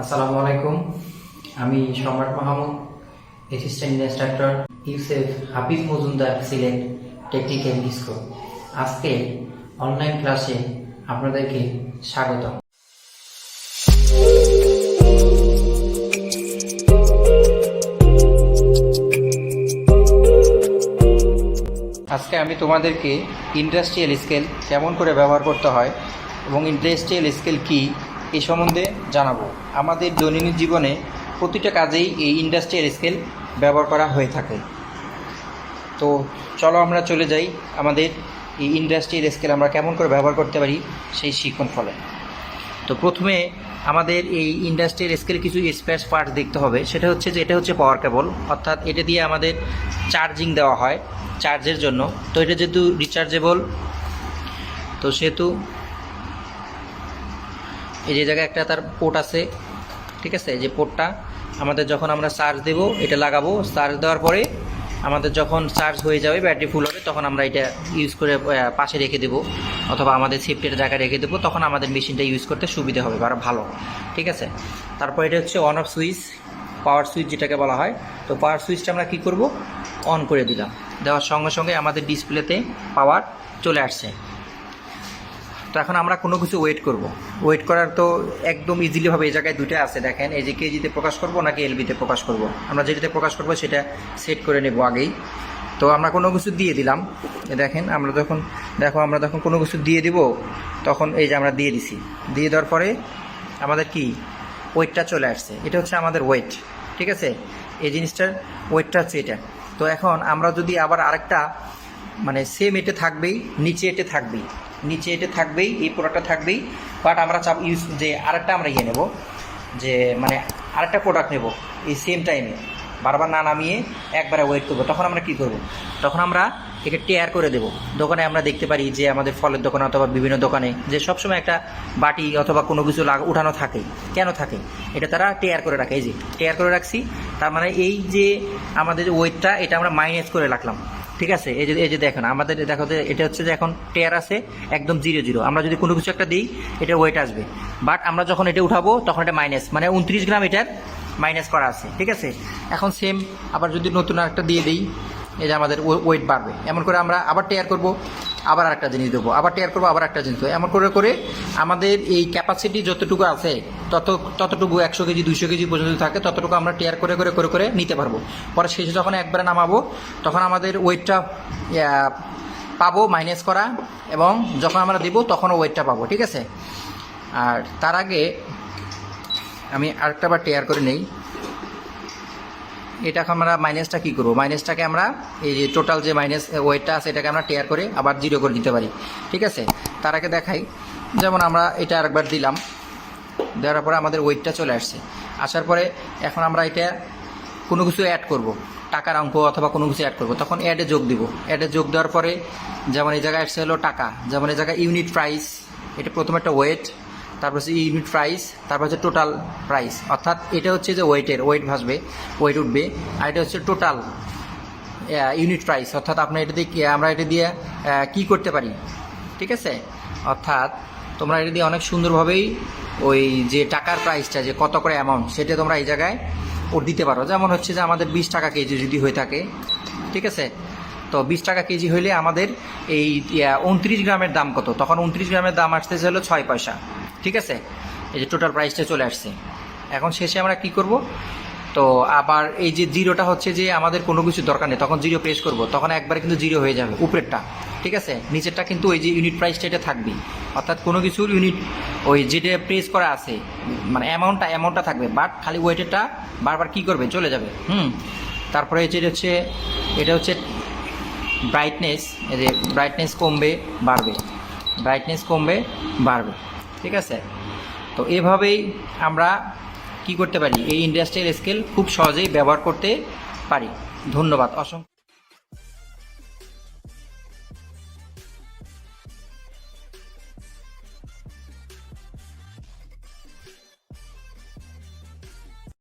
আসসালামু আলাইকুম। আমি সম্রাট মাহমুদ, অ্যাসিস্ট্যান্ট ইনস্ট্রাক্টর ইউসেফ হাফিজ মজুমদার সিলেট টেকনিক্যাল স্কুল। আজকে অনলাইন ক্লাসে আপনাদেরকে স্বাগত। আজকে আমি তোমাদেরকে ইন্ডাস্ট্রিয়াল স্কেল কেমন করে ব্যবহার করতে হয় এবং ইন্ডাস্ট্রিয়াল স্কেল কী এই সম্বন্ধে জানাবো। আমাদের দৈনন্দিন জীবনে প্রতিটা কাজেই এই ইন্ডাস্ট্রিয়াল স্কেল ব্যবহার করা হয়ে থাকে। তো চলো আমরা চলে যাই আমাদের এই ইন্ডাস্ট্রিয়াল স্কেল আমরা কেমন করে ব্যবহার করতে পারি সেই শিক্ষণ ফলে। তো প্রথমে আমাদের এই ইন্ডাস্ট্রিয়াল স্কেল কিছু স্পেয়ার পার্টস দেখতে হবে। সেটা হচ্ছে যে এটা হচ্ছে পাওয়ার কেবল, অর্থাৎ এটা দিয়ে আমাদের চার্জিং দেওয়া হয় চার্জের জন্য। তো এটা যেহেতু রিচার্জেবল, তো সেহেতু এই যে জায়গায় একটা তার পোর্ট আছে, ঠিক আছে। এই যে পোর্টটা আমাদের যখন আমরা চার্জ দেব, এটা লাগাবো, চার্জ দেওয়ার পরে আমাদের যখন চার্জ হয়ে যাবে, ব্যাটারি ফুল হবে, তখন আমরা এটা ইউজ করে পাশে রেখে দেবো অথবা আমাদের সেফটির জায়গায় রেখে দেবো। তখন আমাদের মেশিনটা ইউজ করতে সুবিধা হবে বা ভালো, ঠিক আছে। তারপর এটা হচ্ছে on off switch, power switch যেটাকে বলা হয়। তো পাওয়ার সুইচটা আমরা কি করব, অন করে দিলাম। দেওয়ার সঙ্গে সঙ্গে আমাদের ডিসপ্লেতে পাওয়ার চলে আসছে। তো এখন আমরা কোনো কিছু ওয়েট করার তো একদম ইজিলিভাবে এই জায়গায় দুটো আছে, দেখেন। এই যে কেজিতে প্রকাশ করব নাকি এলবিতে প্রকাশ করব, আমরা যেটাতে প্রকাশ করব সেটা সেট করে নেব আগেই। তো আমরা কোনো কিছু দিয়ে দিলাম, দেখেন। আমরা যখন কোনো কিছু দিয়ে দিব, তখন এই যে আমরা দিয়ে দিছি, দিয়ে দেওয়ার পরে আমাদের কি ওয়েটটা চলে আসছে। এটা হচ্ছে আমাদের ওয়েট, ঠিক আছে। এই জিনিসটার ওয়েটটা হচ্ছে এটা। তো এখন আমরা যদি আবার আরেকটা, মানে সেম এটা থাকবেই, নিচে এটা থাকবেই, এই প্রোডাক্টটা থাকবেই, বাট আমরা যে আরেকটা আমরা নেব, যে মানে আরেকটা প্রোডাক্ট নেব এই সেম টাইমে, বারবার না নামিয়ে একবারে ওয়েট করবো। তখন আমরা কি করব, তখন আমরা একে টেয়ার করে দেব। দোকানে আমরা দেখতে পারি যে আমাদের ফলের দোকানে অথবা বিভিন্ন দোকানে যে সবসময় একটা বাটি অথবা কোনো কিছু উঠানো থাকে। কেন থাকে? এটা তারা টেয়ার করে রাখে। এই যে টেয়ার করে রাখছি, তার মানে এই যে আমাদের ওয়েটটা এটা আমরা মাইনাস করে রাখলাম, ঠিক আছে। এই যে দেখেন, আমাদের দেখো যে এটা হচ্ছে যে এখন টেয়ার আছে একদম 0 আমরা যদি কোনো কিছু একটা দিই এটা ওয়েট আসবে, বাট আমরা যখন এটা উঠাবো তখন এটা মাইনাস, মানে 29 গ্রাম এটার মাইনাস করা আছে, ঠিক আছে। এখন সেম আবার যদি নতুন আরেকটা দিয়ে দিই, এই যে আমাদের ওয়েট বাড়বে। এমন করে আমরা আবার টেয়ার করব, আবার একটা জিনিস দেবো, আবার টেয়ার করবো, আবার একটা জিনিস দেবো। এমন করে আমাদের এই ক্যাপাসিটি যতটুকু আছে ততটুকু 100 কেজি 200 কেজি পর্যন্ত থাকে, ততটুকু আমরা টেয়ার করে নিতে পারবো। পরে শেষে যখন একবারে নামাবো তখন আমাদের ওয়েটটা পাবো মাইনাস করা, এবং যখন আমরা দেবো তখনও ওয়েটটা পাবো, ঠিক আছে। আর তার আগে আমি আরেকটা বার টেয়ার করে নেই। এটা আমরা মাইনাসটা কী করবো, মাইনাসটাকে আমরা এই যে টোটাল যে মাইনাস ওয়েটটা আছে এটাকে আমরা টেয়ার করে আবার 0 করে দিতে পারি, ঠিক আছে। তার আগে দেখাই, যেমন আমরা এটা আরেকবার দিলাম, দেওয়ার পরে আমাদের ওয়েটটা চলে আসছে। আসার পরে এখন আমরা এটা কোনো কিছু অ্যাড করব, টাকার অঙ্ক অথবা কোনো কিছু অ্যাড করব, তখন অ্যাডে যোগ দিব। অ্যাডে যোগ দেওয়ার পরে যেমন এই জায়গায় আসছে হলো টাকা, যেমন এই জায়গায় ইউনিট প্রাইস, এটা প্রথমে একটা ওয়েট, তারপর হচ্ছে ইউনিট প্রাইস, তারপর হচ্ছে টোটাল প্রাইস। অর্থাৎ এটা হচ্ছে যে ওয়েট ভাসবে, ওয়েট উঠবে। আর এটা হচ্ছে টোটাল ইউনিট প্রাইস, অর্থাৎ আমরা এটা দিয়ে কী করতে পারি, ঠিক আছে। অর্থাৎ তোমরা এটা দিয়ে অনেক সুন্দরভাবেই ওই যে টাকার প্রাইসটা যে কত করে অ্যামাউন্ট, সেটা তোমরা এই জায়গায় ওর দিতে পারো। যেমন হচ্ছে যে আমাদের 20 টাকা কেজি যদি হয়ে থাকে, ঠিক আছে। তো 20 টাকা কেজি হইলে আমাদের এই 29 গ্রামের দাম কত, তখন 29 গ্রামের দাম আসতেছে হলো 6 পয়সা, ঠিক আছে। এই যে টোটাল প্রাইসটা চলে আসছে। এখন শেষে আমরা কি করব, তো আবার এই যে 0টা হচ্ছে যে আমাদের কোনো কিছু দরকার নেই, তখন 0 প্রেস করব, তখন একবারে কিন্তু 0 হয়ে যাবে উপরেরটা, ঠিক আছে। নিচেরটা কিন্তু ওই যে ইউনিট প্রাইসটা এটা থাকবে, অর্থাৎ কোনো কিছুর ইউনিট ওই যেটা প্রেস করা আছে মানে অ্যামাউন্টটা থাকবে, বাট খালি ওয়েটেরটা বারবার কি করবে, চলে যাবে। তারপরে এটা হচ্ছে ব্রাইটনেস, এই যে ব্রাইটনেস কমবে বাড়বে, ঠিক আছে। তো এভাবেই আমরা কি করতে পারি, এই ইন্ডাস্ট্রিয়াল স্কেল খুব সহজেই ব্যবহার করতে পারি। ধন্যবাদ, অসংখ্য।